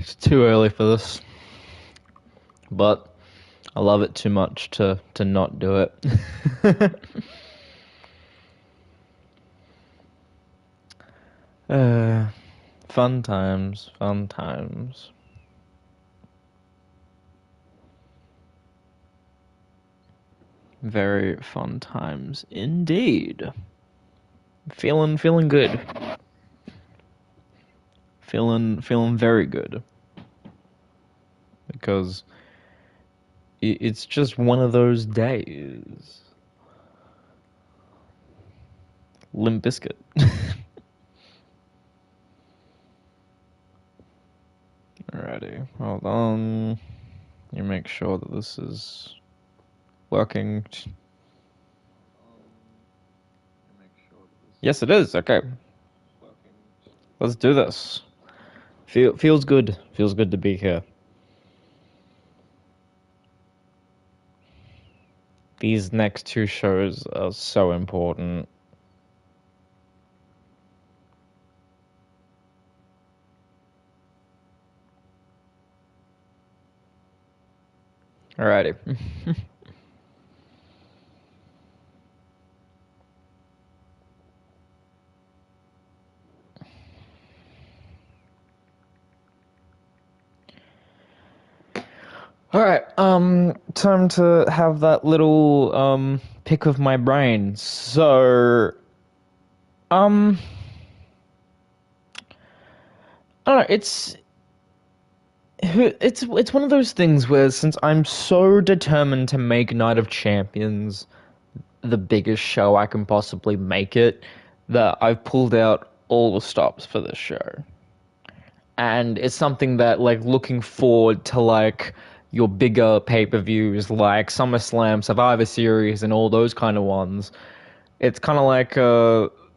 It's too early for this, but I love it too much to not do it. Fun times, fun times. Very fun times indeed. Feeling good. Feeling very good. Because it's just one of those days. Limp Bizkit. Alrighty, hold on. You make sure that this is working. Yes, it is. Okay. Let's do this. Feels good. Feels good to be here. These next two shows are so important. Alrighty. Alright, time to have that little, pick of my brain. So, I don't know, it's one of those things where since I'm so determined to make Night of Champions the biggest show I can possibly make it, that I've pulled out all the stops for this show. And it's something that, like, looking forward to, like, your bigger pay-per-views like SummerSlam, Survivor Series, and all those kind of ones, it's kind of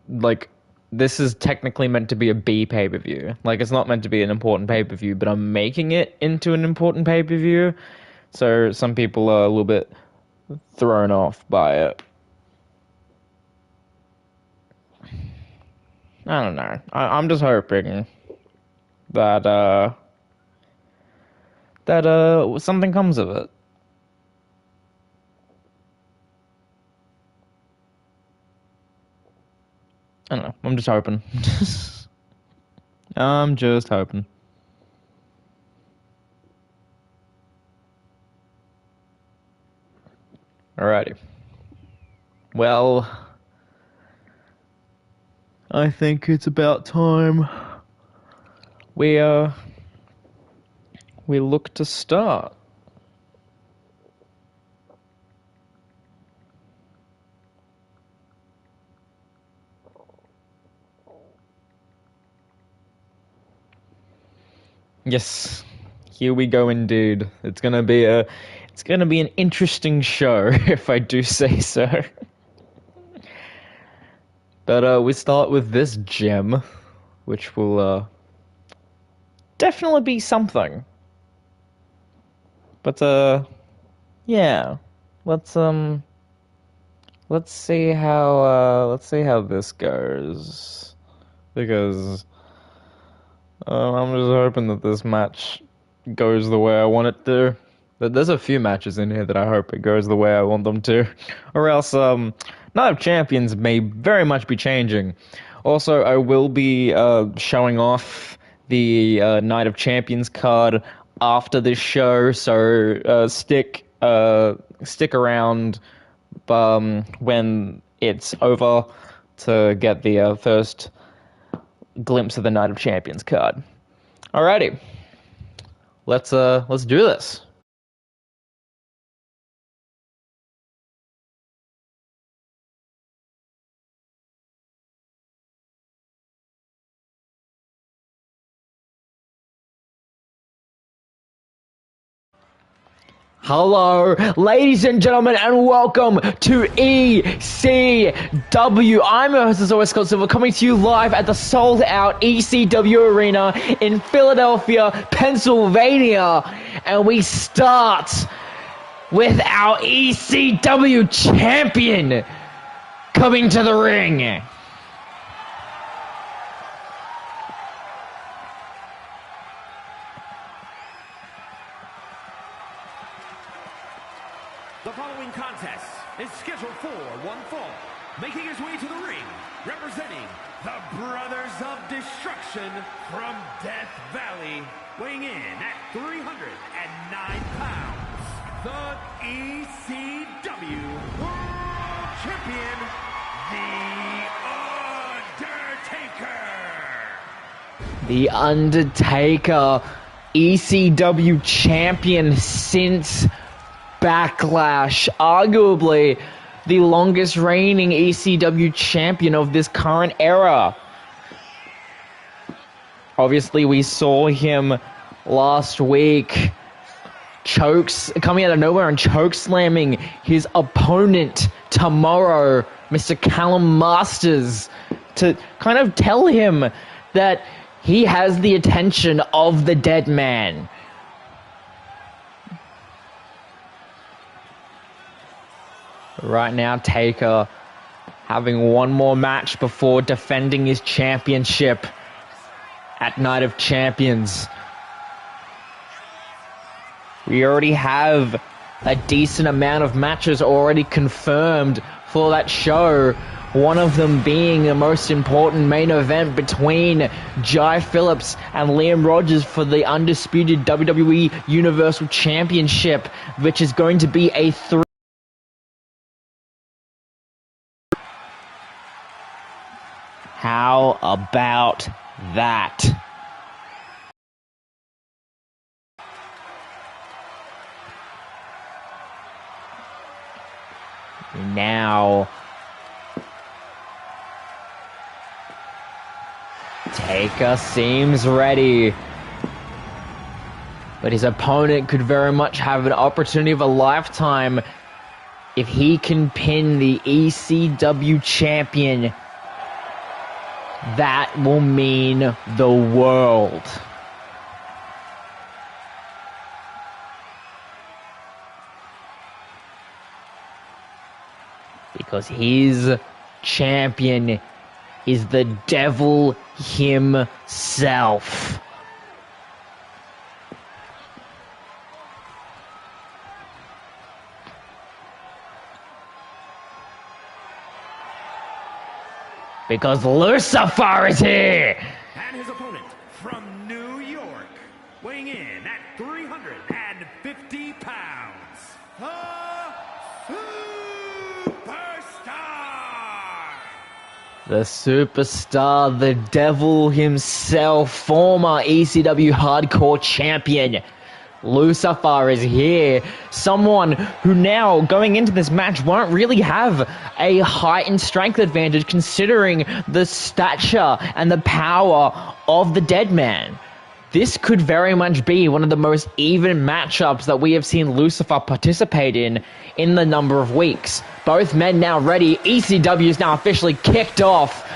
like, this is technically meant to be a B pay-per-view. Like, it's not meant to be an important pay-per-view, but I'm making it into an important pay-per-view, so some people are a little bit thrown off by it. I don't know. I'm just hoping that something comes of it. I don't know. I'm just hoping. I'm just hoping. Alrighty. Well, I think it's about time we look to start. Yes, here we go indeed. It's gonna be an interesting show, if I do say so. But we start with this gem, which will definitely be something. But yeah, let's see how this goes, because I'm just hoping that this match goes the way I want it to. But there's a few matches in here that I hope it goes the way I want them to, or else Night of Champions may very much be changing. Also, I will be showing off the Night of Champions card after this show, so stick around when it's over to get the first glimpse of the Night of Champions card. Alrighty, let's do this. Hello, ladies and gentlemen, and welcome to ECW. I'm your host, as always, Scott Silver, coming to you live at the sold-out ECW Arena in Philadelphia, Pennsylvania. And we start with our ECW champion coming to the ring. The following contest is scheduled for one fall. Making his way to the ring, representing the Brothers of Destruction from Death Valley, weighing in at 309 pounds, the ECW World Champion, The Undertaker. The Undertaker, ECW champion since Backlash, arguably the longest reigning ECW champion of this current era. Obviously, we saw him last week coming out of nowhere and choke slamming his opponent tomorrow, Mr. Callum Masters, to kind of tell him that he has the attention of the dead man. Right now, Taker having one more match before defending his championship at Night of Champions. We already have a decent amount of matches already confirmed for that show. One of them being the most important main event between Jai Phillips and Liam Rogers for the undisputed WWE Universal Championship, which is going to be a How about that? Now, Taker seems ready, but his opponent could very much have an opportunity of a lifetime if he can pin the ECW champion. That will mean the world. Because his champion is the devil himself. Because Lucifer is here! And his opponent from New York, weighing in at 350 pounds, the Superstar! The Superstar, the devil himself, former ECW Hardcore Champion. Lucifer is here. Someone who now, going into this match, won't really have a heightened strength advantage considering the stature and the power of the dead man. This could very much be one of the most even matchups that we have seen Lucifer participate in the number of weeks. Both men now ready. ECW is now officially kicked off.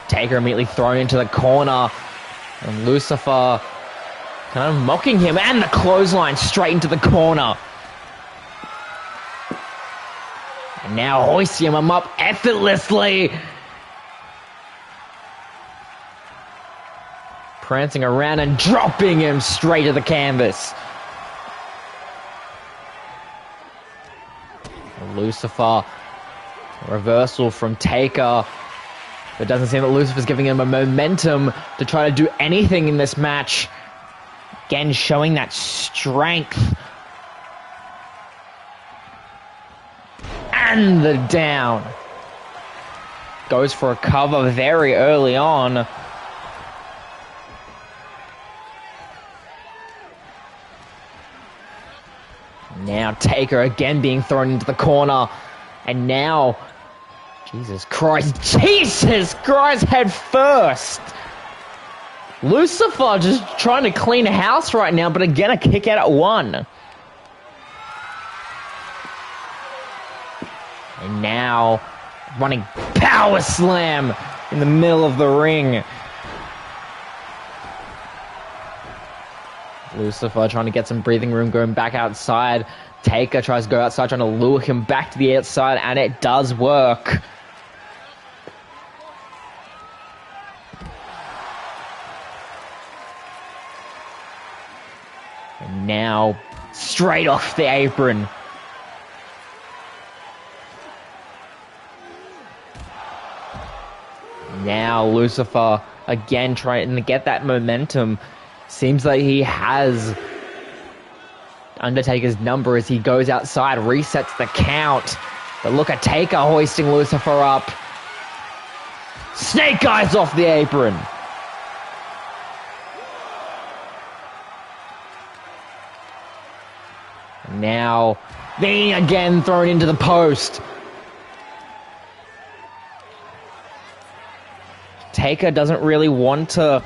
Taker immediately thrown into the corner. And Lucifer kind of mocking him, and the clothesline straight into the corner. And now hoisting him up effortlessly. Prancing around and dropping him straight to the canvas. Lucifer, reversal from Taker. It doesn't seem that Lucifer's giving him a momentum to try to do anything in this match. Again, showing that strength. And the down. Goes for a cover very early on. Now Taker again being thrown into the corner. And now, Jesus Christ, head first. Lucifer just trying to clean house right now, but again, a kick out at one. And now, running power slam in the middle of the ring. Lucifer trying to get some breathing room, going back outside. Taker tries to go outside, trying to lure him back to the outside, and it does work. And now straight off the apron. Now Lucifer again trying to get that momentum. Seems like he has Undertaker's number as he goes outside, resets the count. But look at Taker hoisting Lucifer up. Snake Eyes off the apron. Now being again thrown into the post. Taker doesn't really want to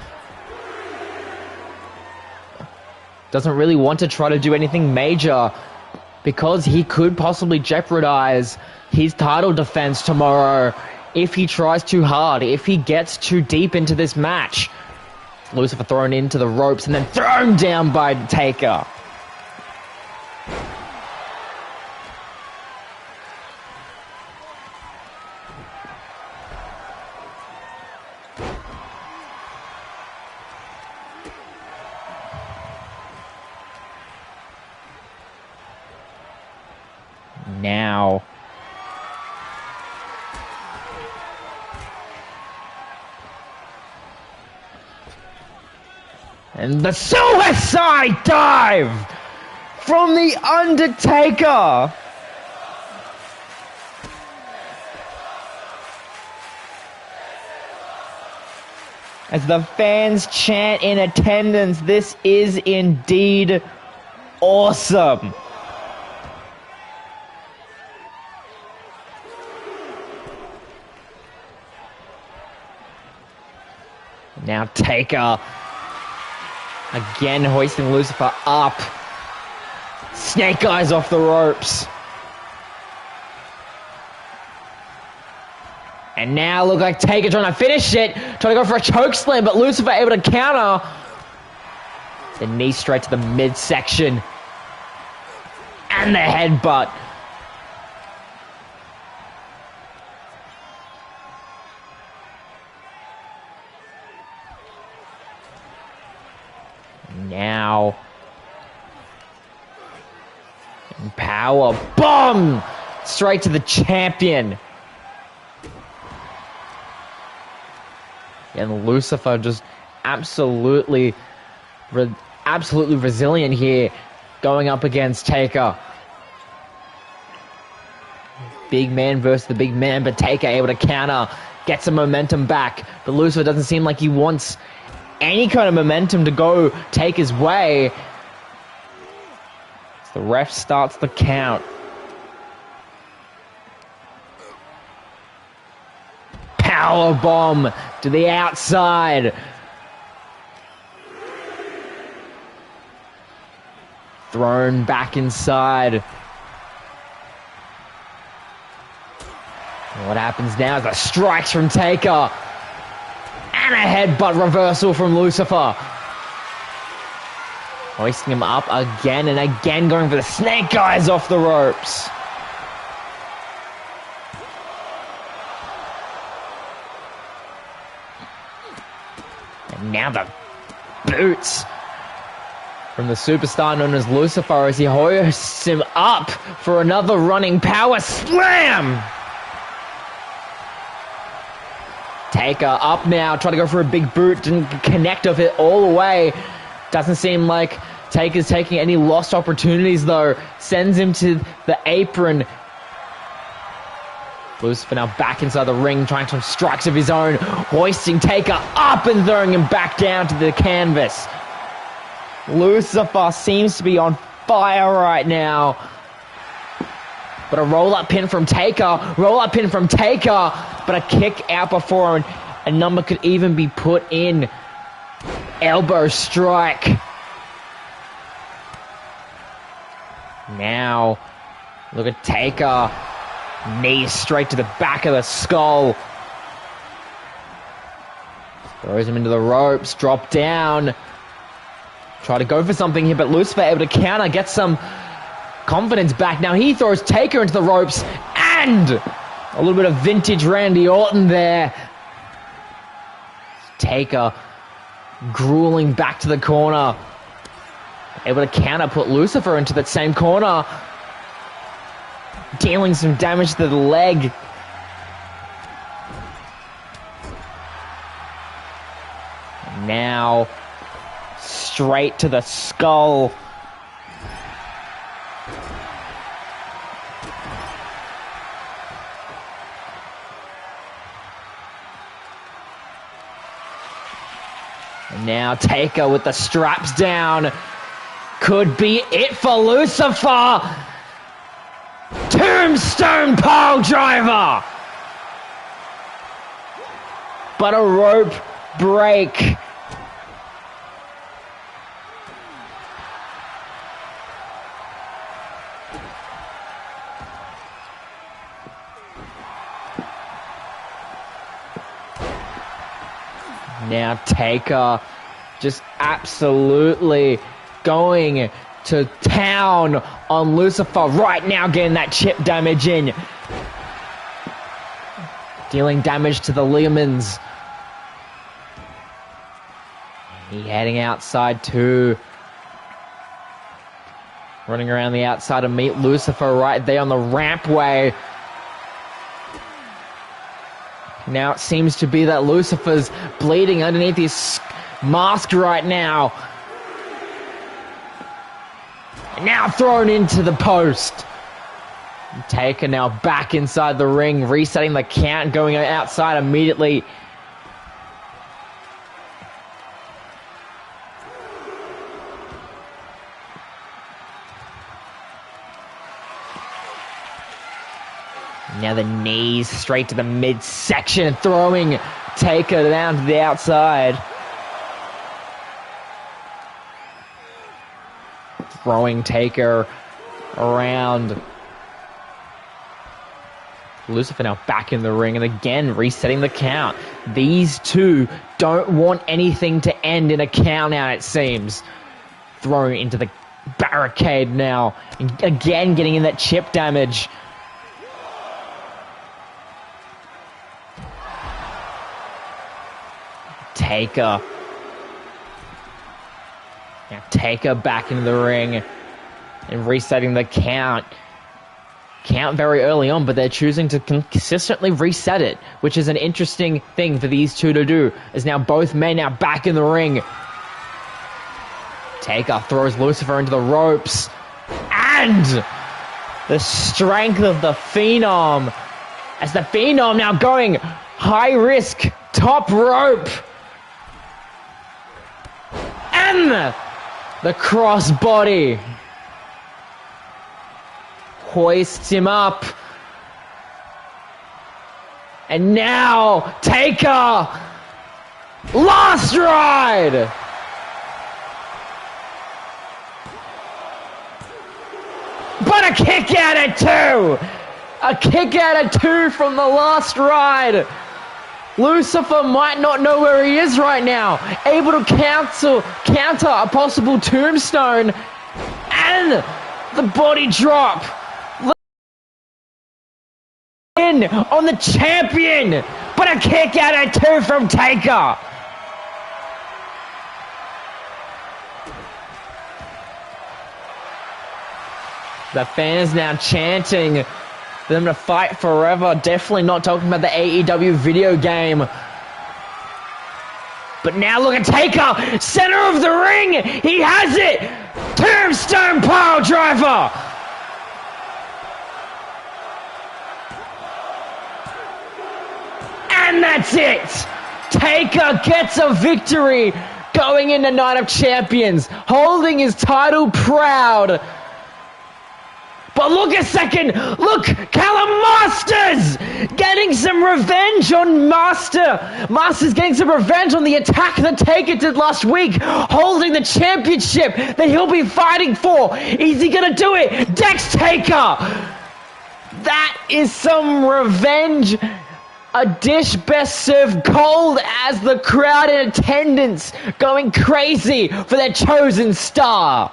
try to do anything major because he could possibly jeopardize his title defense tomorrow if he tries too hard, if he gets too deep into this match. Lucifer thrown into the ropes and then thrown down by Taker. Now and the suicide dive from the Undertaker. As the fans chant in attendance, this is indeed awesome. Now Taker again hoisting Lucifer up. Snake Eyes off the ropes. And now look like Taker trying to finish it. Trying to go for a choke slam, but Lucifer able to counter. The knee straight to the midsection. And the headbutt. Now, power bomb straight to the champion. And Lucifer just absolutely resilient here, going up against Taker. Big man versus the big man, but Taker able to counter, get some momentum back. But Lucifer doesn't seem like he wants any kind of momentum to go Taker's way. As the ref starts the count. Power bomb to the outside. Thrown back inside. What happens now is the strikes from Taker. And a headbutt reversal from Lucifer. Hoisting him up again and again, going for the Snake Eyes off the ropes. And now the boots from the superstar known as Lucifer as he hoists him up for another running power slam. Taker up now, trying to go for a big boot, didn't connect of it all the way. Doesn't seem like Taker's taking any lost opportunities though. Sends him to the apron. Lucifer now back inside the ring, trying some strikes of his own, hoisting Taker up and throwing him back down to the canvas. Lucifer seems to be on fire right now. But a roll-up pin from Taker, but a kick out before a number could even be put in. Elbow strike. Now, look at Taker. Knee straight to the back of the skull. Throws him into the ropes, drop down. Try to go for something here, but Lucifer able to counter, get some confidence back. Now he throws Taker into the ropes, and a little bit of vintage Randy Orton there. Taker grueling back to the corner. Able to counter, put Lucifer into that same corner. Dealing some damage to the leg. Now, straight to the skull. And now Taker with the straps down. Could be it for Lucifer. Tombstone pile driver. But a rope break. Now Taker just absolutely going to town on Lucifer right now, getting that chip damage in. Dealing damage to the ligaments. He heading outside too. Running around the outside to meet Lucifer right there on the rampway. Now it seems to be that Lucifer's bleeding underneath his mask right now. And now thrown into the post. Taker now back inside the ring, resetting the count, going outside immediately. Now the knees straight to the midsection, throwing Taker down to the outside. Throwing Taker around. Lucifer now back in the ring and again resetting the count. These two don't want anything to end in a count out, it seems. Thrown into the barricade now. Again getting in that chip damage. Taker. Now Taker back into the ring and resetting the count. Count very early on, but they're choosing to consistently reset it, which is an interesting thing for these two to do, as now both men now back in the ring. Taker throws Lucifer into the ropes, and the strength of the Phenom, as the Phenom now going high risk, top rope. And the crossbody hoists him up. And now Taker, last ride. But a kick out at two. A kick out at two from the last ride. Lucifer might not know where he is right now. Able to counter a possible tombstone. And the body drop. In on the champion. But a kick out at two from Taker. The fans now chanting for them to fight forever. Definitely not talking about the AEW video game. But now look at Taker, center of the ring. He has it. Tombstone pile driver. And that's it. Taker gets a victory going into Night of Champions, holding his title proud. But look a second, look, Callum Masters getting some revenge on Masters getting some revenge on the attack that Taker did last week, holding the championship that he'll be fighting for. Is he gonna do it? Dex Taker! That is some revenge. A dish best served cold, as the crowd in attendance going crazy for their chosen star.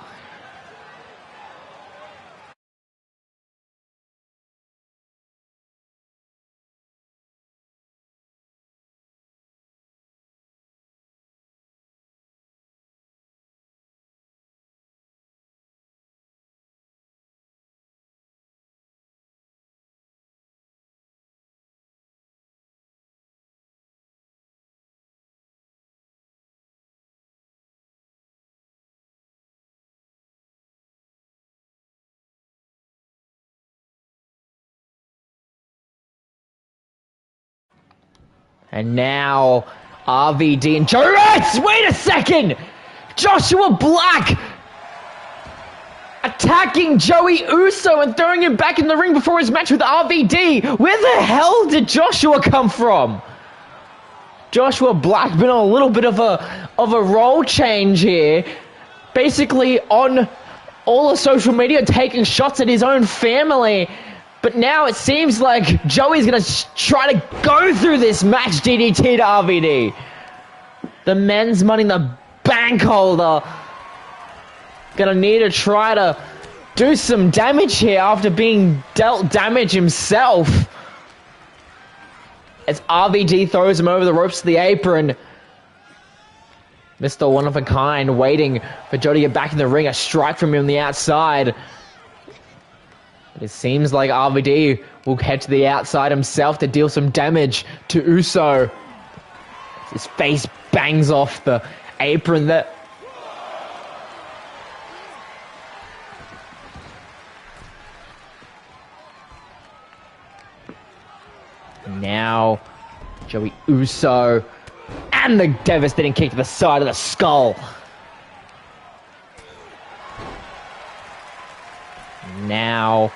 And now RVD and Joey Rats. Wait a second! Joshua Black attacking Joey Uso and throwing him back in the ring before his match with RVD. Where the hell did Joshua come from? Joshua Black been on a little bit of a role change here. Basically on all of social media taking shots at his own family. But now it seems like Joey's going to try to go through this match DDT to RVD. The men's Money in the Bank holder going to need to try to do some damage here after being dealt damage himself. As RVD throws him over the ropes to the apron. Mr. One of a Kind waiting for Joe to get back in the ring. A strike from him on the outside. It seems like RVD will head to the outside himself to deal some damage to Uso. His face bangs off the apron there. Now, Joey Uso. And the devastating kick to the side of the skull. Now,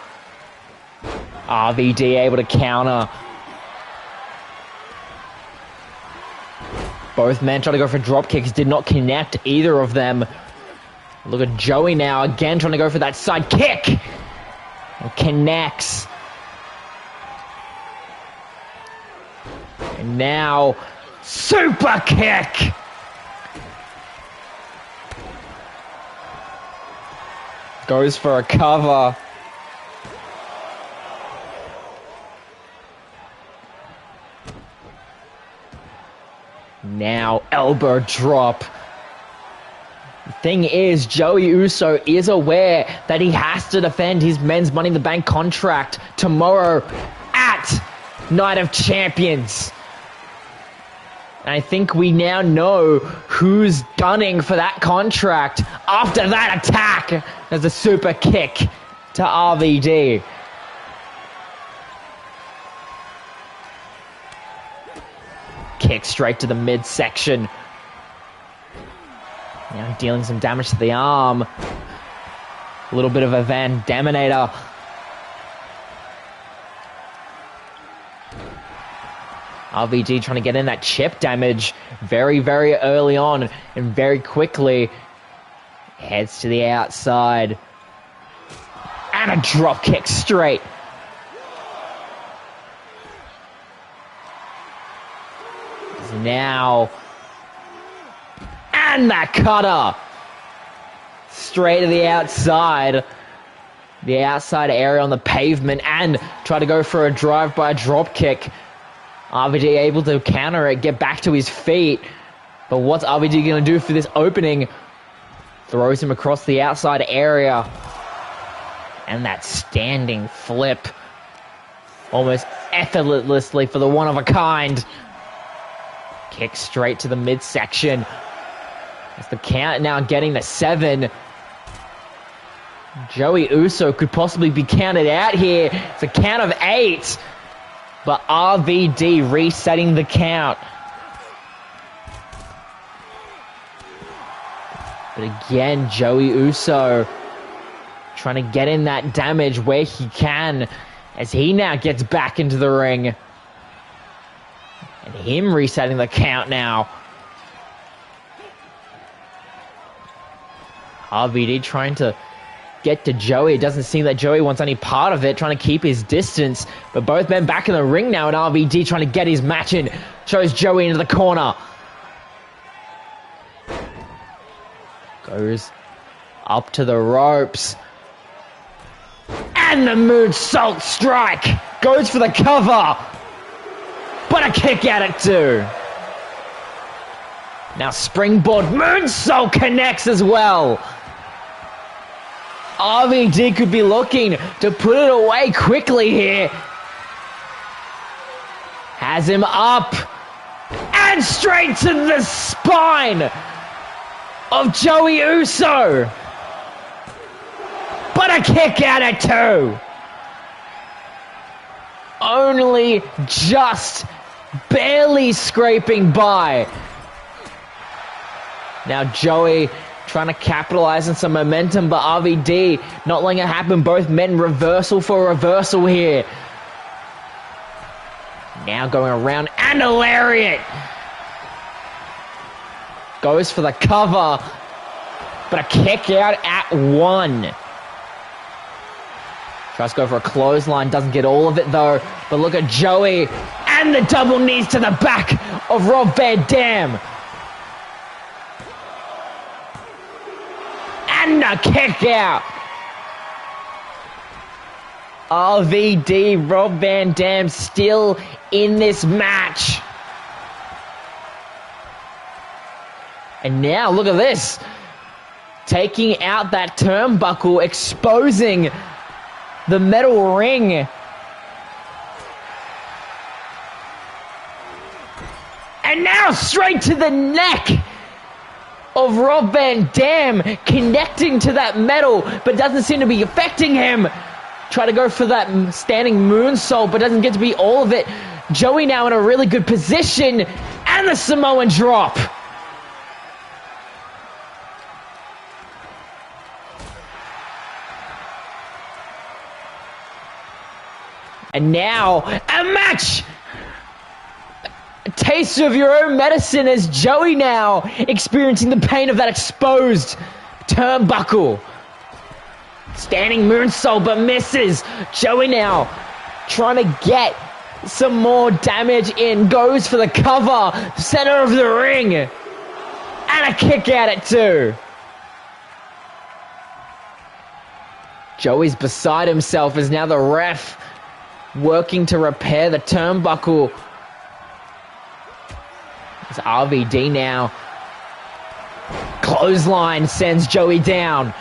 RVD able to counter. Both men trying to go for drop kicks, did not connect either of them. Look at Joey now, again trying to go for that side kick. And connects. And now, super kick. Goes for a cover. Now, elbow drop. The thing is, Joey Uso is aware that he has to defend his men's Money in the Bank contract tomorrow at Night of Champions. And I think we now know who's gunning for that contract after that attack as a super kick to RVD. Kick straight to the midsection. Now dealing some damage to the arm. A little bit of a Van Daminator. RVD trying to get in that chip damage very, very early on and very quickly. Heads to the outside. And a drop kick straight. Now. And that cutter. Straight to the outside. The outside area on the pavement. And try to go for a drive-by drop kick. RVD able to counter it, get back to his feet. But what's RVD going to do for this opening? Throws him across the outside area. And that standing flip. Almost effortlessly for the One of a Kind. Kick straight to the midsection. It's the count now getting the 7. Joey Uso could possibly be counted out here. It's a count of 8. But RVD resetting the count. But again, Joey Uso trying to get in that damage where he can as he now gets back into the ring. And him resetting the count now. RVD trying to get to Joey. It doesn't seem that Joey wants any part of it, trying to keep his distance. But both men back in the ring now, and RVD trying to get his match in. Shows Joey into the corner. Goes up to the ropes. And the moonsault strike. Goes for the cover. But a kick at it too. Now springboard moonsault connects as well. RVD could be looking to put it away quickly here. Has him up. And straight to the spine of Joey Uso. But a kick at it too. Only just barely scraping by. Now Joey trying to capitalize on some momentum, but RVD not letting it happen. Both men reversal for reversal here. Now going around and a lariat. Goes for the cover, but a kick out at 1. Tries to go for a clothesline, doesn't get all of it though. But look at Joey and the double knees to the back of Rob Van Dam. And a kick out. RVD, Rob Van Dam still in this match. And now look at this. Taking out that turnbuckle, exposing the metal ring. And now straight to the neck of Rob Van Dam, connecting to that metal, but doesn't seem to be affecting him. Try to go for that standing moonsault, but doesn't get to be all of it. Joey now in a really good position, and the Samoan drop. And now, a match! A taste of your own medicine as Joey now experiencing the pain of that exposed turnbuckle. Standing moonsault but misses. Joey now trying to get some more damage in. Goes for the cover, center of the ring. And a kick out at 2. Joey's beside himself as now the ref working to repair the turnbuckle. It's RVD now. Clothesline sends Joey down.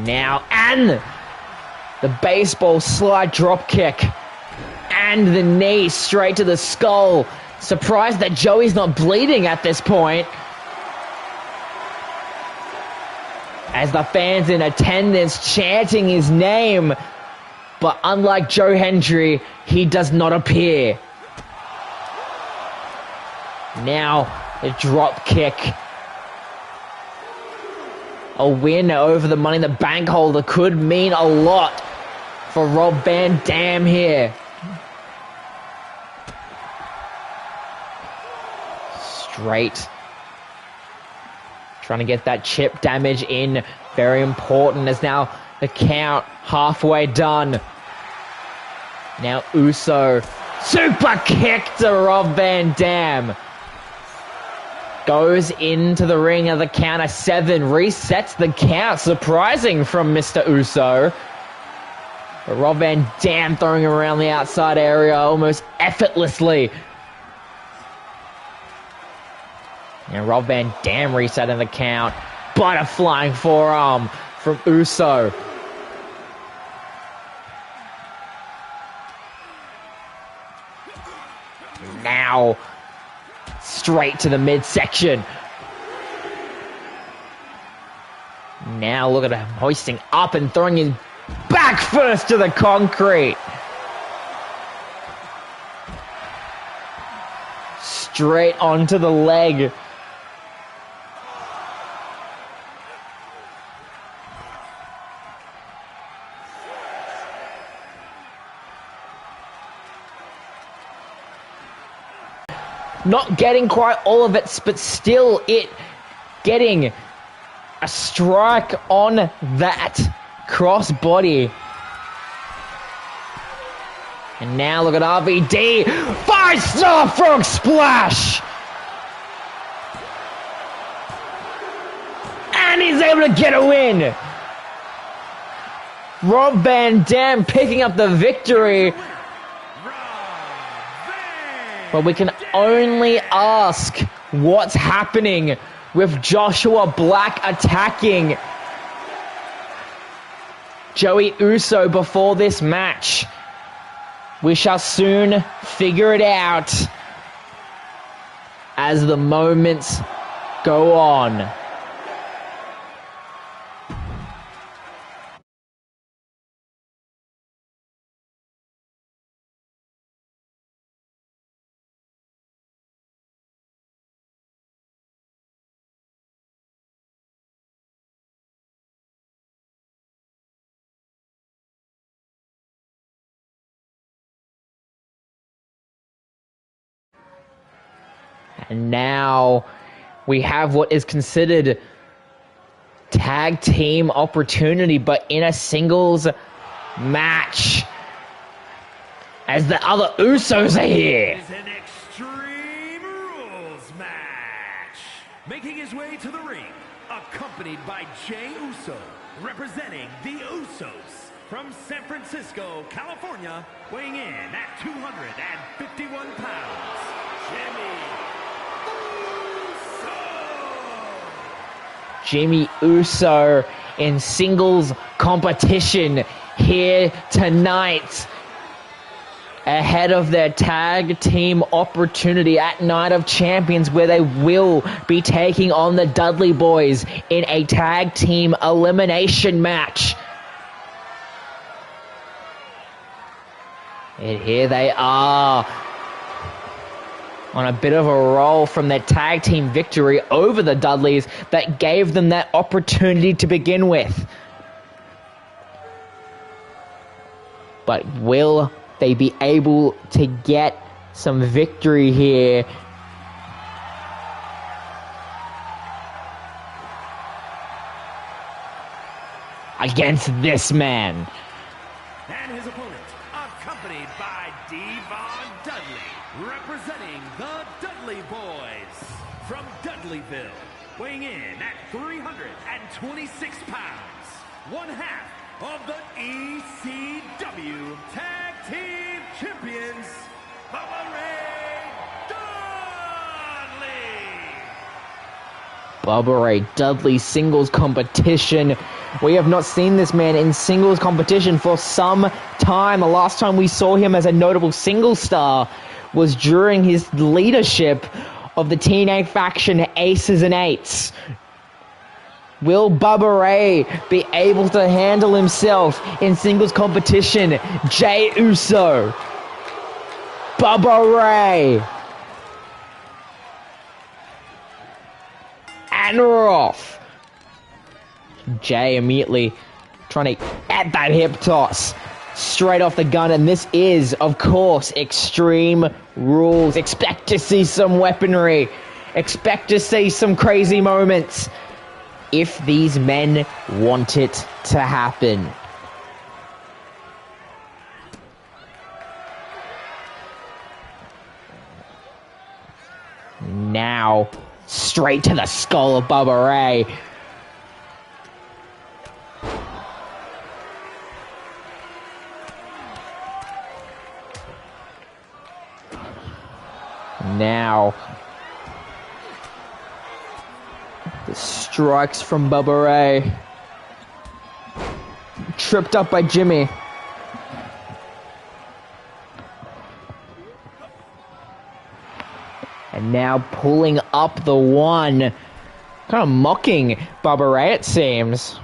Now, and the baseball slide drop kick. And the knee straight to the skull. Surprised that Joey's not bleeding at this point. As the fans in attendance chanting his name. But unlike Joe Hendry, he does not appear. Now, the drop kick. A win over the Money in the Bank holder could mean a lot for Rob Van Dam here. Straight. Trying to get that chip damage in. Very important as now the count halfway done. Now Uso. Super kick to Rob Van Dam. Goes into the ring of the count of 7. Resets the count. Surprising from Mr. Uso. But Rob Van Dam throwing around the outside area almost effortlessly. And Rob Van Dam resetting the count. But a flying forearm from Uso. Now, straight to the midsection. Now look at him hoisting up and throwing his back first to the concrete. Straight onto the leg. Not getting quite all of it, but still it getting a strike on that crossbody. And now look at RVD. 5-star frog splash. And he's able to get a win. Rob Van Dam picking up the victory. But we can only ask what's happening with Joshua Black attacking Joey Uso before this match. We shall soon figure it out as the moments go on. And now we have what is considered tag team opportunity, but in a singles match. As the other Usos are here. It is an Extreme Rules match. Making his way to the ring, accompanied by Jey Uso, representing the Usos from San Francisco, California, weighing in at 251 pounds, Jimmy Uso. Jimmy Uso in singles competition here tonight, ahead of their tag team opportunity at Night of Champions, where they will be taking on the Dudley Boys in a tag team elimination match. And here they are on a bit of a roll from their tag team victory over the Dudleys that gave them that opportunity to begin with. But will they be able to get some victory here? Against this man. And his opponent, accompanied by Devon Dudley, representing the Dudley Boys from Dudleyville, weighing in at 326 pounds, one half of the ECW Tag Team Champions, Bubba Ray Dudley. Bubba Ray Dudley singles competition. We have not seen this man in singles competition for some time. The last time we saw him as a notable single star was during his leadership of the TNA faction Aces and Eights. Will Bubba Ray be able to handle himself in singles competition? Jey Uso. Bubba Ray. And Roth. Jay immediately trying to add that hip toss straight off the gun, and this is, of course, Extreme Rules. Expect to see some weaponry. Expect to see some crazy moments if these men want it to happen. Now, straight to the skull of Bubba Ray. Now, the strikes from Bubba Ray. Tripped up by Jimmy. And now pulling up the one. Kind of mocking Bubba Ray, it seems.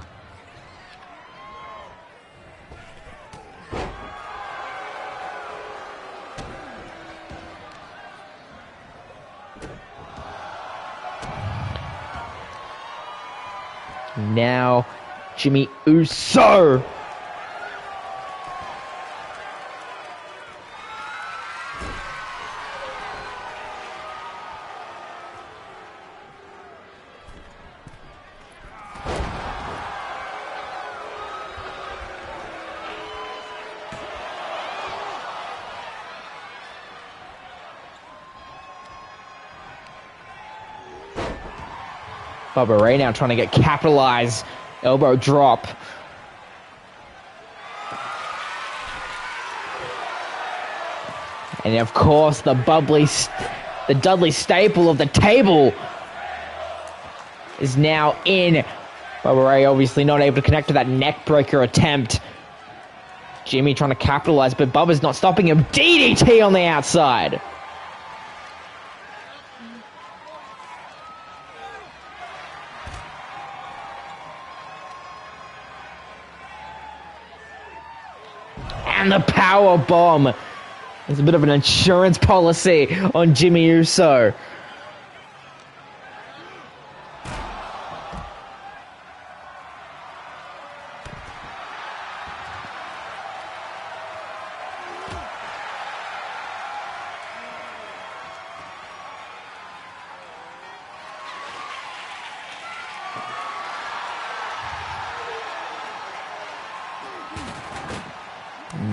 Now, Jimmy Uso. Bubba Ray now trying to get capitalized. Elbow drop. And of course, the Dudley staple of the table is now in. Bubba Ray obviously not able to connect to that neck breaker attempt. Jimmy trying to capitalize, but Bubba's not stopping him. DDT on the outside. And the power bomb. There's a bit of an insurance policy on Jimmy Uso.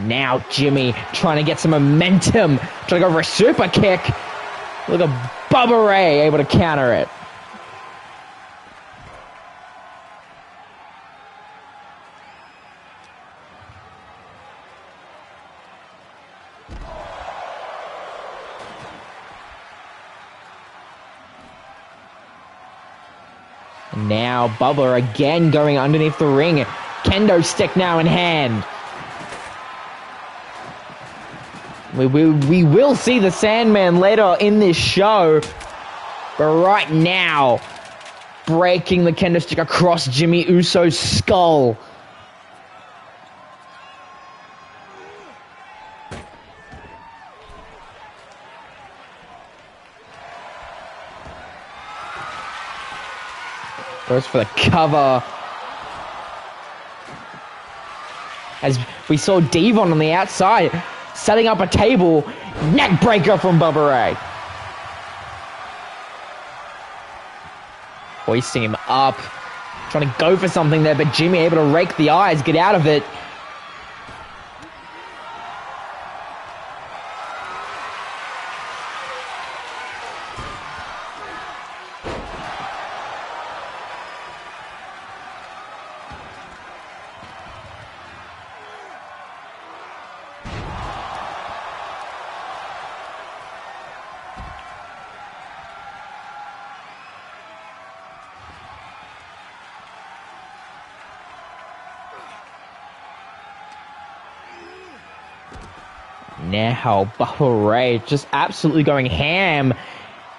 Now Jimmy trying to get some momentum, trying to go for a super kick. Look at Bubba Ray able to counter it. Now Bubba again going underneath the ring. Kendo stick now in hand. We will see the Sandman later in this show. But right now, breaking the kendo stick across Jimmy Uso's skull. Goes for the cover. As we saw Devon on the outside, setting up a table. Neck breaker from Bubba Ray. Hoisting him up. Trying to go for something there, but Jimmy able to rake the eyes, get out of it. Now Bubba Ray just absolutely going ham.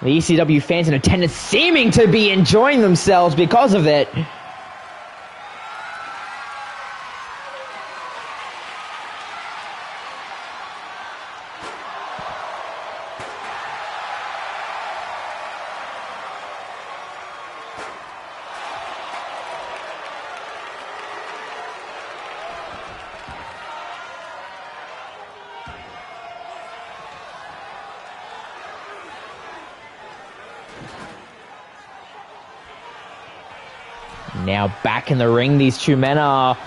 The ECW fans in attendance seeming to be enjoying themselves because of it. Now back in the ring, these two men are.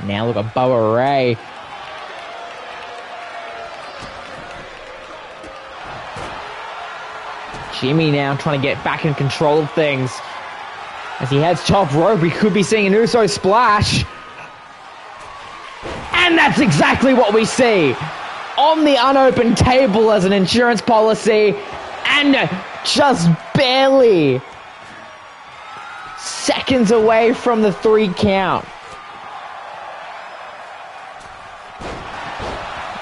Now look at Bubba Ray. Jimmy now trying to get back in control of things. As he heads top rope, we could be seeing an Uso splash. And that's exactly what we see. On the unopened table as an insurance policy. And just barely seconds away from the 3 count.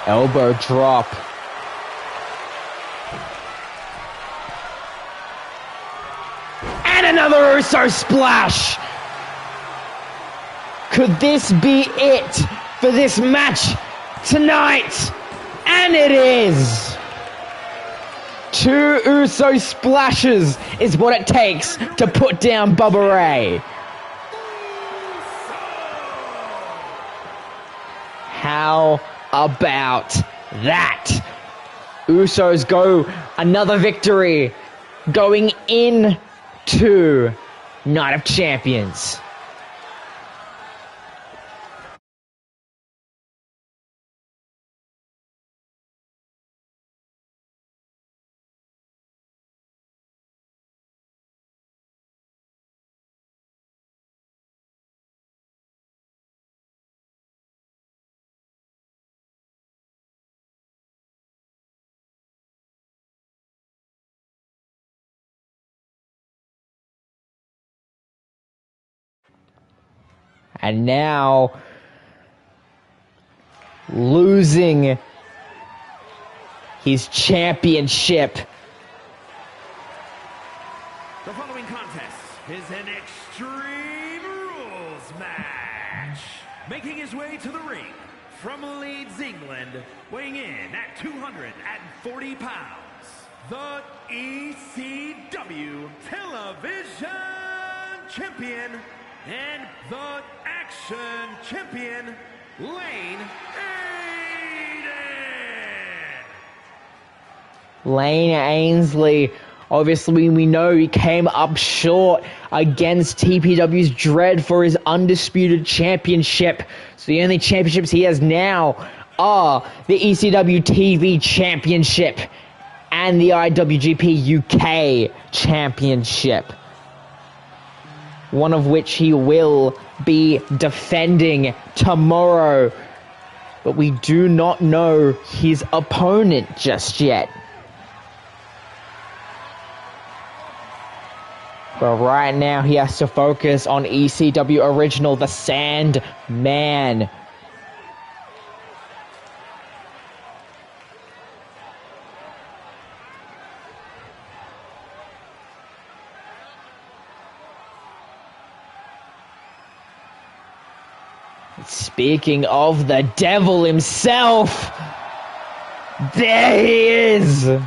Elbow drop. Another Uso splash! Could this be it for this match tonight? And it is! 2 Uso splashes is what it takes to put down Bubba Ray. How about that? Usos go another victory, going in to Night of Champions. And now, losing his championship. The following contest is an Extreme Rules match. Making his way to the ring from Leeds, England, weighing in at 240 pounds, the ECW Television Champion, and the Action Champion, Lane Aiden. Lane Ainsley, obviously we know he came up short against TPW's Dread for his Undisputed Championship. So the only championships he has now are the ECW TV Championship and the IWGP UK Championship, one of which he will be defending tomorrow. But we do not know his opponent just yet. But right now he has to focus on ECW Original, the Sandman. Speaking of the devil himself, there he is! And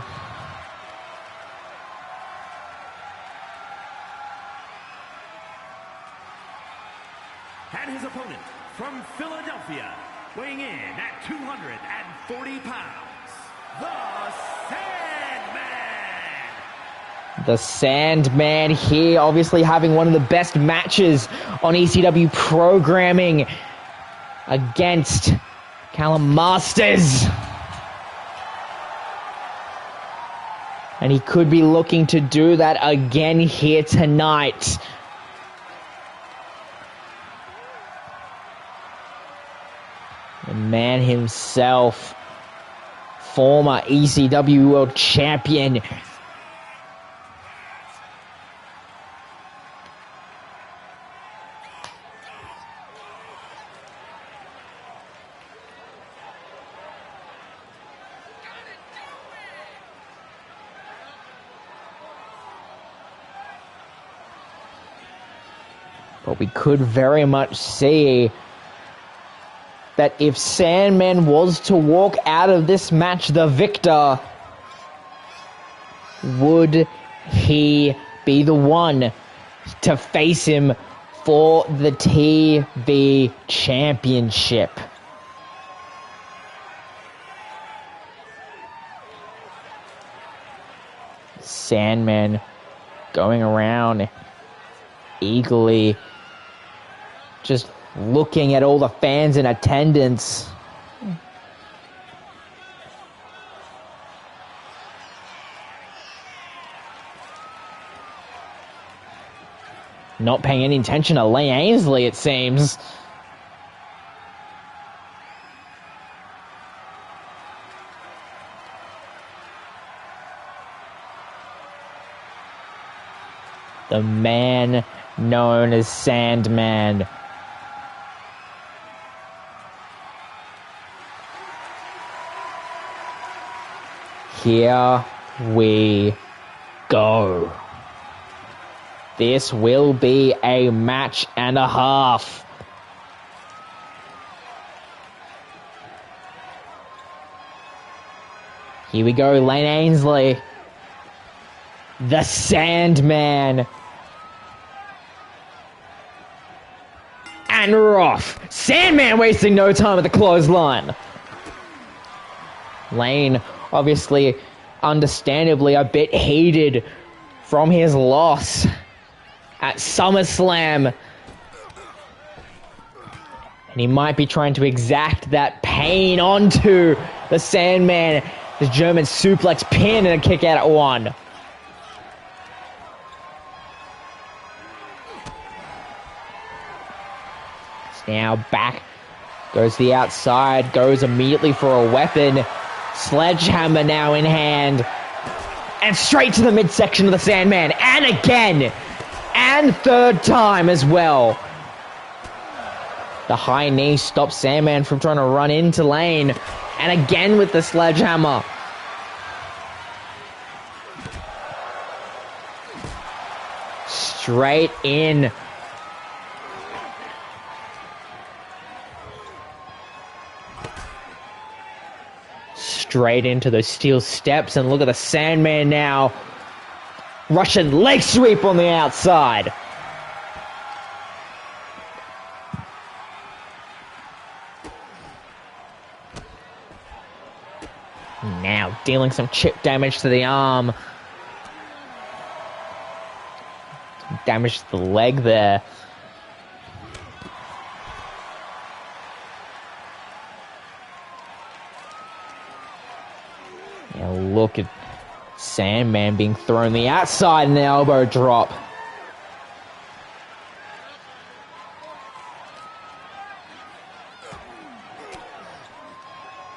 his opponent from Philadelphia, weighing in at 240 pounds, the Sandman! The Sandman here, obviously having one of the best matches on ECW programming against Callum Masters. And he could be looking to do that again here tonight. The man himself, former ECW World Champion. But we could very much see that if Sandman was to walk out of this match the victor, would he be the one to face him for the TV Championship? Sandman going around eagerly, just looking at all the fans in attendance. Not paying any attention to Lane Ainsley, it seems. The man known as Sandman. Here we go. This will be a match and a half. Here we go, Lane Ainsley. The Sandman. And we're off. Sandman wasting no time at the clothesline. Lane, obviously, understandably, a bit heated from his loss at SummerSlam. And he might be trying to exact that pain onto the Sandman. The German suplex pin and a kick out at one. Now back, goes the outside, goes immediately for a weapon. Sledgehammer now in hand. And straight to the midsection of the Sandman. And again. And third time as well. The high knee stops Sandman from trying to run into Lane. And again with the sledgehammer. Straight in. Straight into those steel steps, and look at the Sandman now. Russian leg sweep on the outside. Now dealing some chip damage to the arm. Some damage to the leg there. Now look at Sandman being thrown the outside and the elbow drop.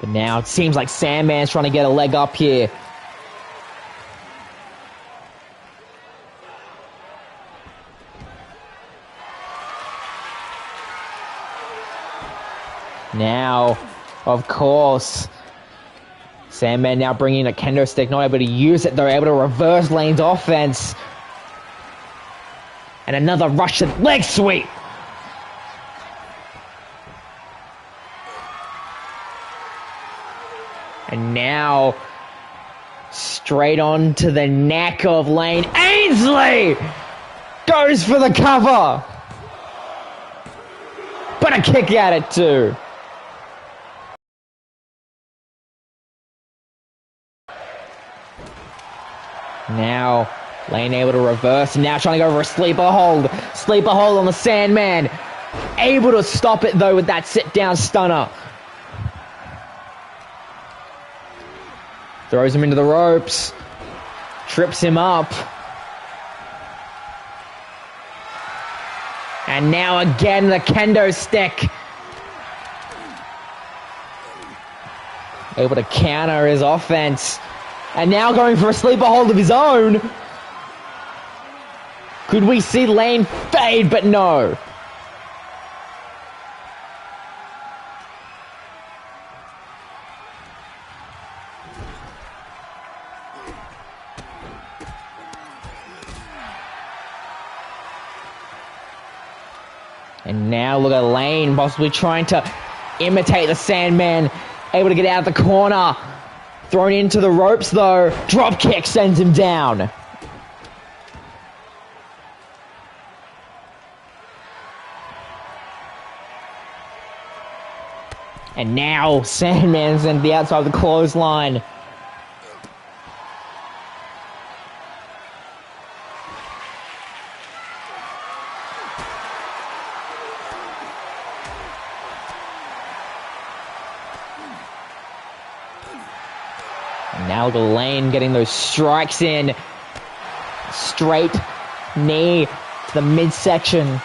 But now it seems like Sandman's trying to get a leg up here. Now, of course, Sandman now bringing a kendo stick, not able to use it. They're able to reverse Lane's offense. And another Russian leg sweep. And now, straight on to the neck of Lane. Ainsley goes for the cover. But a kick at it too. Now, Lane able to reverse, and now trying to go for a sleeper hold. Sleeper hold on the Sandman. Able to stop it, though, with that sit-down stunner. Throws him into the ropes. Trips him up. And now again, the kendo stick. Able to counter his offense. And now going for a sleeper hold of his own. Could we see Lane fade? But no. And now look at Lane possibly trying to imitate the Sandman. Able to get out of the corner. Thrown into the ropes though. Drop kick sends him down. And now Sandman's in the outside of the clothesline. Now the Lane getting those strikes in. Straight knee to the midsection.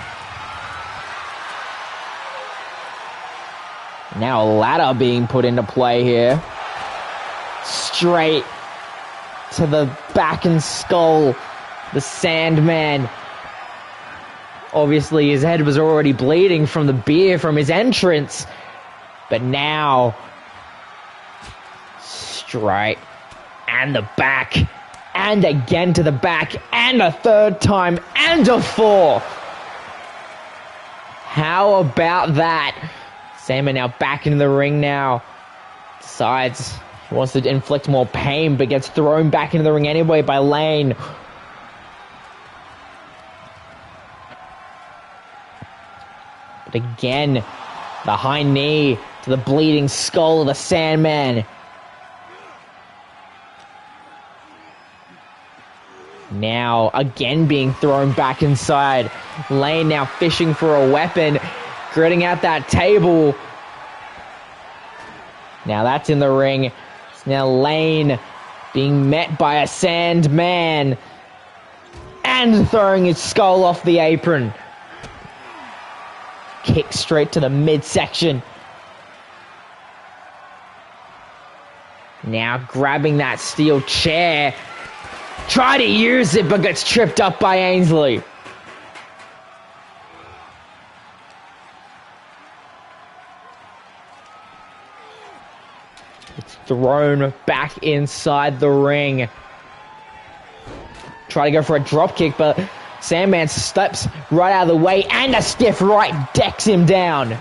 Now a ladder being put into play here. Straight to the back and skull. The Sandman. Obviously his head was already bleeding from the beer from his entrance. But now, straight. And the back. And again to the back. And a third time. And a fourth. How about that? Sandman now back into the ring now. Decides he wants to inflict more pain, but gets thrown back into the ring anyway by Lane. But again, the high knee to the bleeding skull of the Sandman. Now, again being thrown back inside. Lane now fishing for a weapon. Gritting out that table. Now that's in the ring. It's now Lane being met by a Sandman. And throwing his skull off the apron. Kick straight to the midsection. Now grabbing that steel chair. Try to use it, but gets tripped up by Ainsley. It's thrown back inside the ring. Try to go for a drop kick, but Sandman steps right out of the way, and a stiff right decks him down.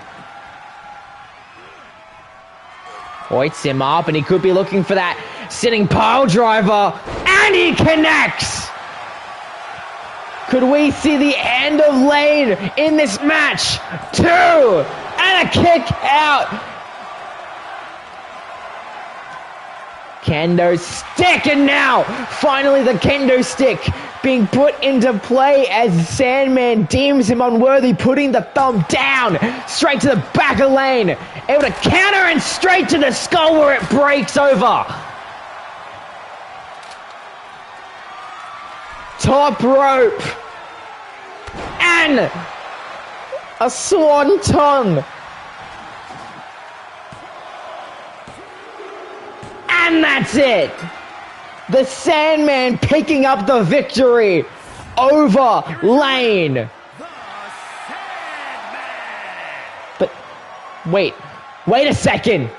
Hoists him up, and he could be looking for that sitting pile driver, and he connects! Could we see the end of Lane in this match? 2! And a kick out! Kendo stick, and now, finally the kendo stick being put into play as Sandman deems him unworthy, putting the thumb down, straight to the back of lane, able to counter and straight to the skull where it breaks over. Top rope, and a swanton. And that's it! The Sandman picking up the victory over Lane. But wait a second.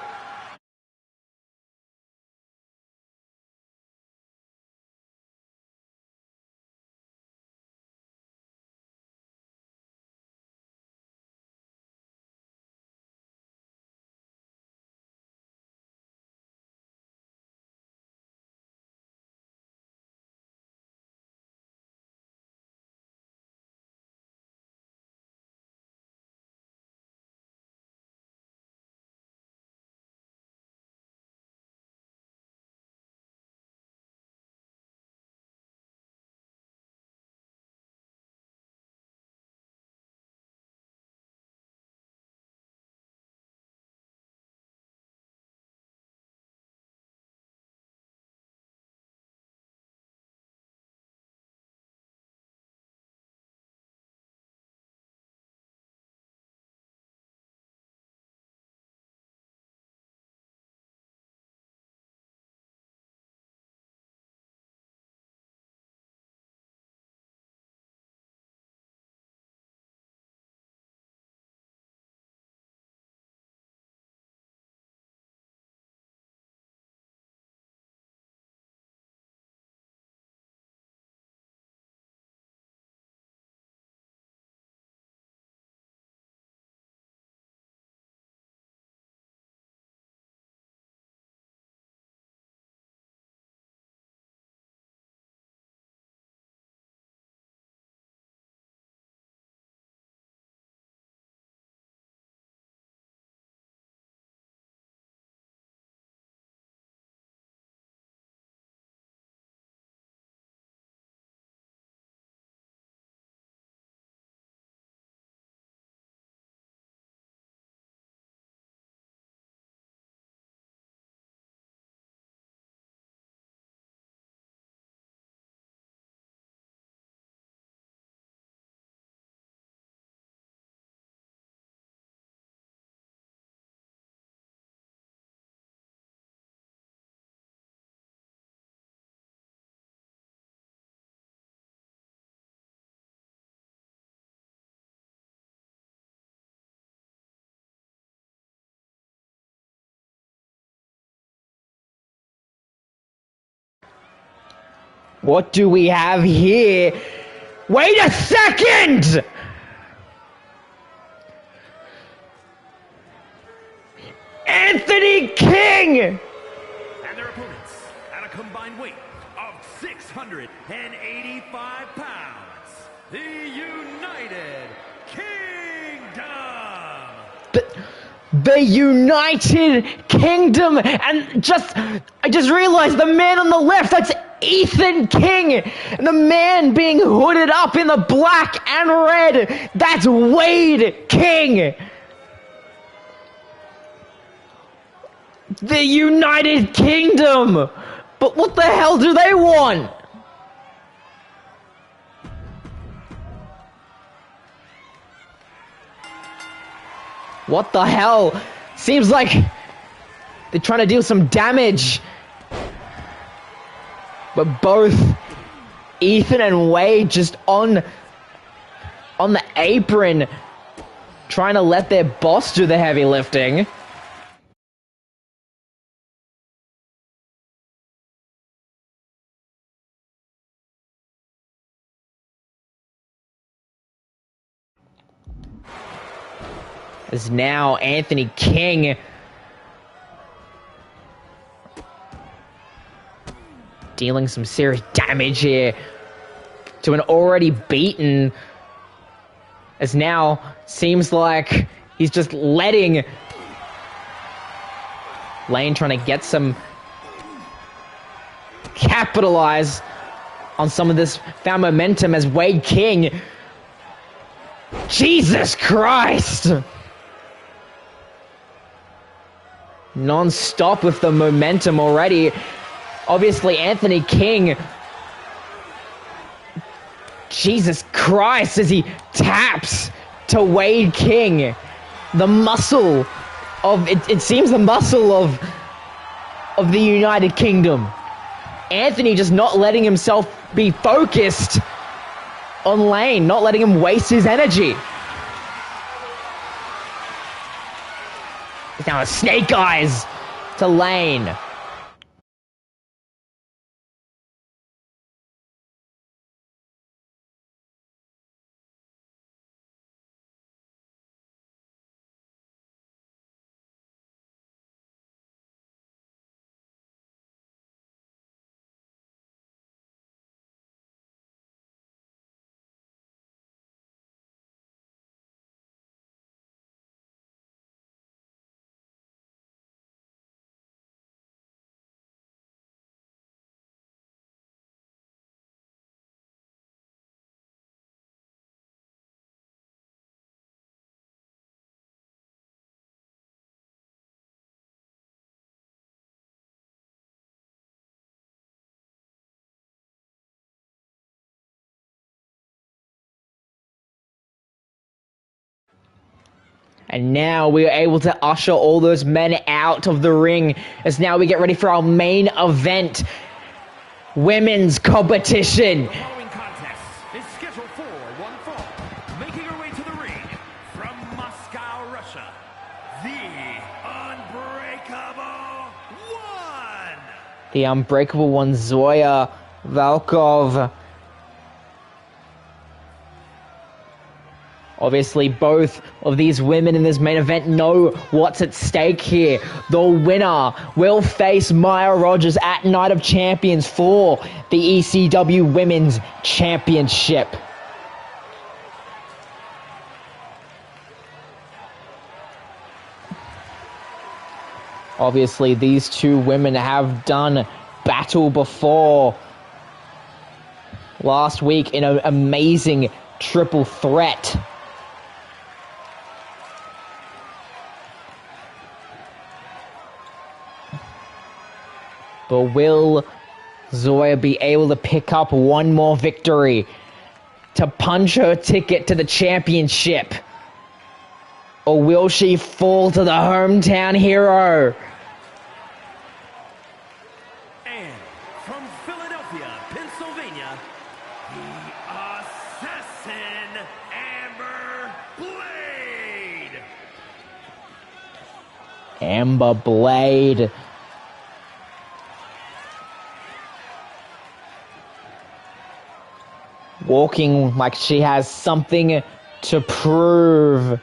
What do we have here? Wait a second! Anthony King! And their opponents at a combined weight of 685 pounds, the United Kingdom! The United Kingdom! And I just realized the man on the left, that's Ethan King! And the man being hooded up in the black and red, that's Wade King! The United Kingdom! But what the hell do they want? What the hell? Seems like they're trying to deal some damage. But both Ethan and Wade just on the apron, trying to let their boss do the heavy lifting. As now Anthony King dealing some serious damage here to an already beaten, as now seems like he's just letting Lane trying to get some capitalize on some of this found momentum as Wade King. Jesus Christ! Non-stop with the momentum already. Obviously, Anthony King. Jesus Christ, as he taps to Wade King. The muscle of, it seems the muscle of the United Kingdom. Anthony just not letting himself be focused on Lane, not letting him waste his energy. Now a snake eyes to Lane. And now we are able to usher all those men out of the ring as now we get ready for our main event. Women's competition. The following contest is scheduled for one fall. Making her way to the ring from Moscow, Russia, the Unbreakable One. The Unbreakable One, Zoya Valkov. Obviously, both of these women in this main event know what's at stake here. The winner will face Maya Rogers at Night of Champions for the ECW Women's Championship. Obviously, these two women have done battle before. Last week in an amazing triple threat. But will Zoya be able to pick up one more victory to punch her ticket to the championship? Or will she fall to the hometown hero? And from Philadelphia, Pennsylvania, the Assassin, Amber Blade. Amber Blade. Walking like she has something to prove.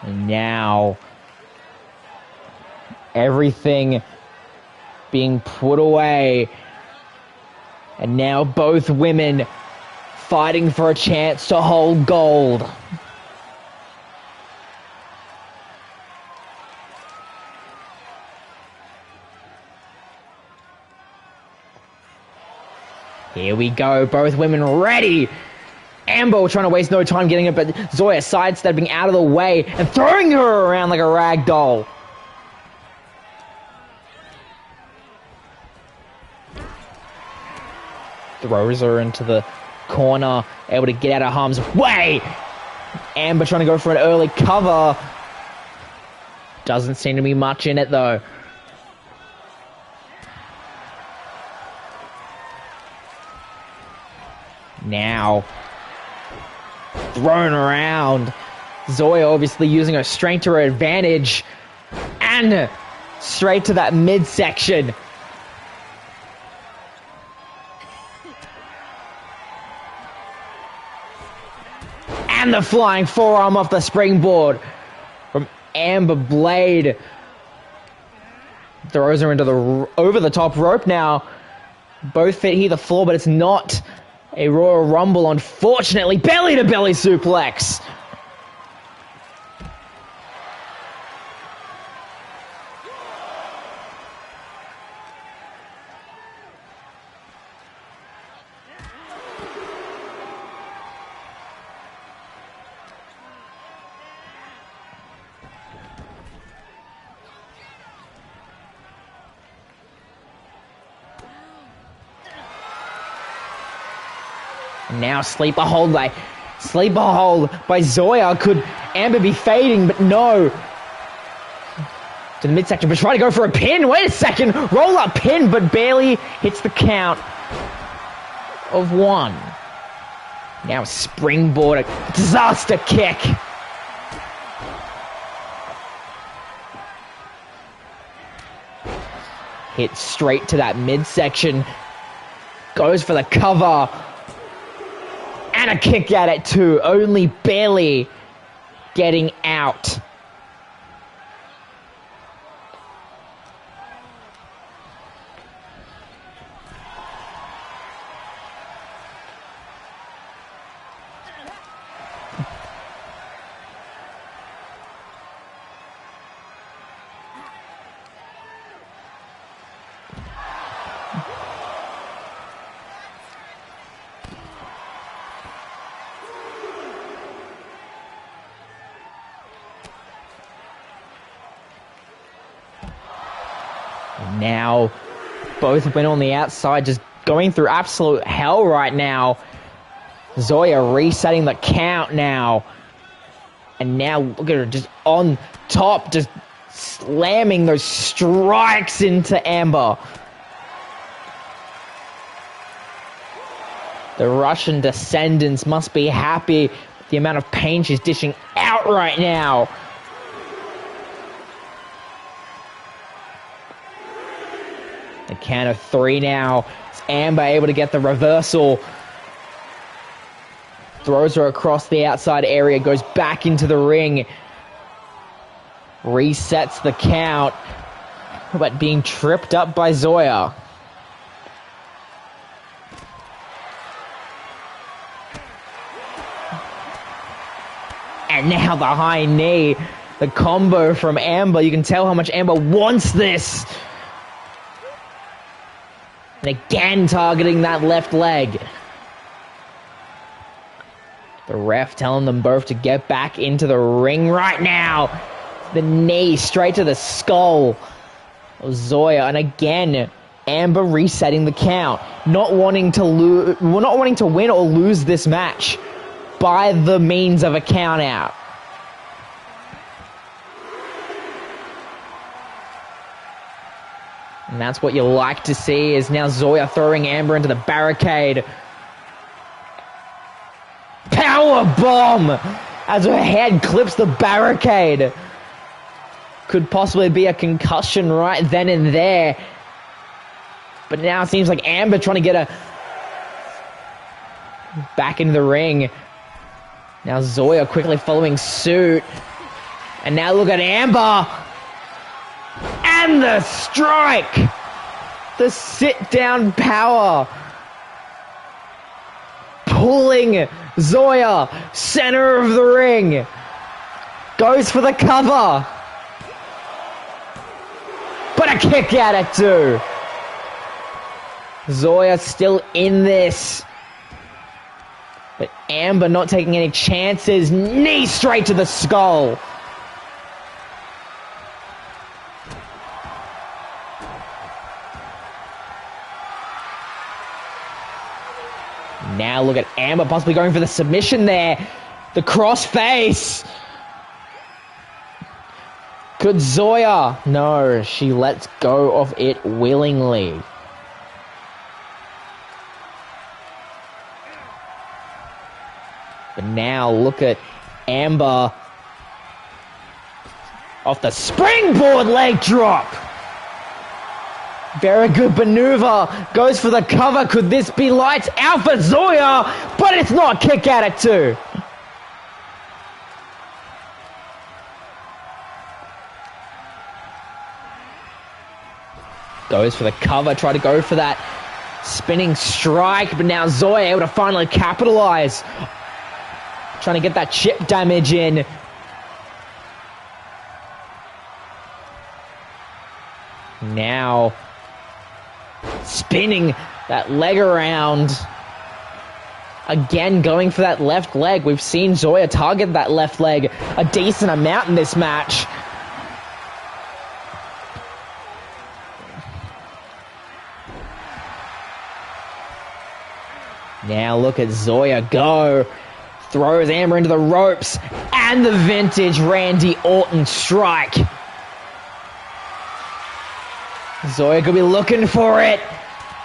And now, everything being put away. And now both women fighting for a chance to hold gold. Here we go, both women ready. Amber trying to waste no time getting it, but Zoya sidestepping out of the way and throwing her around like a rag doll. Throws her into the corner, able to get out of harm's way. Amber trying to go for an early cover. Doesn't seem to be much in it though. Now, thrown around. Zoya obviously using her strength to her advantage. And straight to that midsection. And the flying forearm off the springboard from Amber Blade. Throws her into the over the top rope now. Both feet hit the floor, but it's not A Royal Rumble, unfortunately, belly-to-belly suplex. Now sleeper hold by Zoya. Could Amber be fading? But no. To the midsection, but trying to go for a pin. Wait a second. Roll up pin, but barely hits the count of 1. Now springboard, a disaster kick. Hit straight to that midsection. Goes for the cover. And a kick at it too, only barely getting out. Now, both have been on the outside, just going through absolute hell right now. Zoya resetting the count now. And now, look at her just on top, just slamming those strikes into Amber. The Russian descendants must be happy with the amount of pain she's dishing out right now. The count of 3 now. Is Amber able to get the reversal? Throws her across the outside area, goes back into the ring. Resets the count, but being tripped up by Zoya. And now the high knee. The combo from Amber. You can tell how much Amber wants this. And again targeting that left leg. The ref telling them both to get back into the ring right now. The knee straight to the skull of Zoya. And again, Amber resetting the count. Not wanting to win or lose this match by the means of a count out. And that's what you like to see, is now Zoya throwing Amber into the barricade. Power bomb as her head clips the barricade. Could possibly be a concussion right then and there. But now it seems like Amber trying to get her back into the ring. Now Zoya quickly following suit. And now look at Amber. And the strike. The sit-down power. Pulling Zoya center of the ring. Goes for the cover. But a kick at it too. Zoya still in this. But Amber not taking any chances. Knee straight to the skull. Now look at Amber possibly going for the submission there. The cross face. Could Zoya? No, she lets go of it willingly. But now look at Amber off the springboard leg drop. Very good maneuver. Goes for the cover. Could this be lights out for Zoya? But it's not. Kick at it too. Goes for the cover. Try to go for that Spinning strike, but now Zoya able to finally capitalize. Trying to get that chip damage in. Now, spinning that leg around. Again, going for that left leg. We've seen Zoya target that left leg a decent amount in this match. Now look at Zoya go. Throws Amber into the ropes. And the vintage Randy Orton strike. Zoya could be looking for it.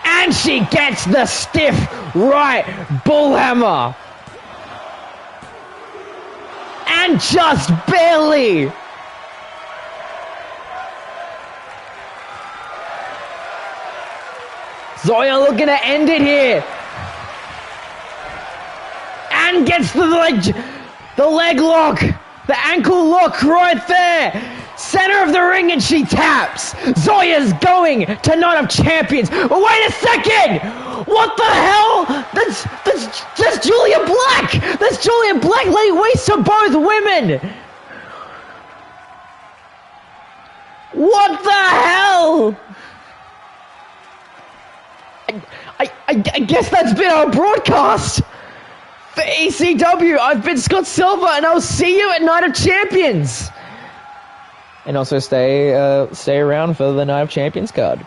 And she gets the stiff right bullhammer. And just barely. Zoya looking to end it here. And gets the leg lock. The ankle lock right there. Center of the ring, and she taps. Zoya's going to Night of Champions. Oh, wait a second! What the hell? That's Julia Black! That's Julia Black laying waste to both women! What the hell? I guess that's been our broadcast. For ECW, I've been Scott Silver, and I'll see you at Night of Champions. And also stay around for the Night of Champions card.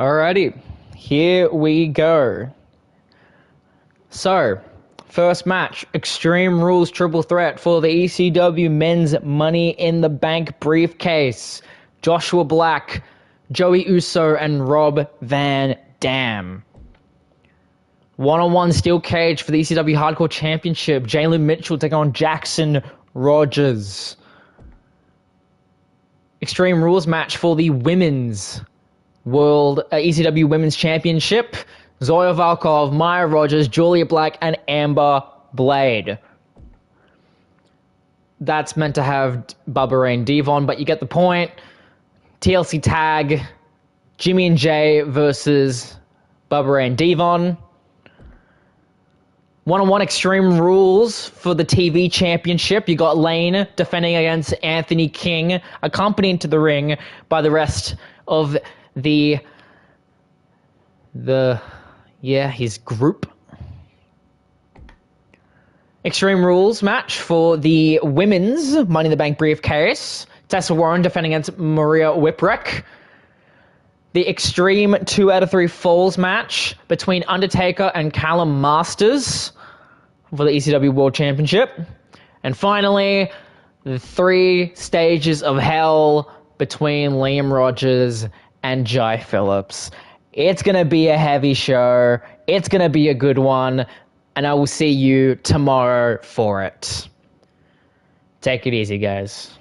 Alrighty, here we go. So, first match, Extreme Rules Triple Threat for the ECW Men's Money in the Bank briefcase. Joshua Black, Joey Uso, and Rob Van Dam. One-on-one steel cage for the ECW Hardcore Championship. Jalen Mitchell taking on Jackson Rogers. Extreme Rules match for the Women's World ECW Women's Championship. Zoya Volkov, Maya Rogers, Julia Black, and Amber Blade. That's meant to have Bubba Ray and Devon, but you get the point. TLC tag, Jimmy and Jay versus Bubba Ray and Devon. One-on-one Extreme Rules for the TV Championship. You got Lane defending against Anthony King, accompanied to the ring by the rest of his group. Extreme Rules match for the Women's Money in the Bank briefcase. Tessa Warren defending against Maria Whipwreck. The Extreme 2 out of 3 Falls match between Undertaker and Callum Masters for the ECW World Championship. And finally, the 3 stages of hell between Liam Rogers and Jai Phillips. It's going to be a heavy show. It's going to be a good one. And I will see you tomorrow for it. Take it easy, guys.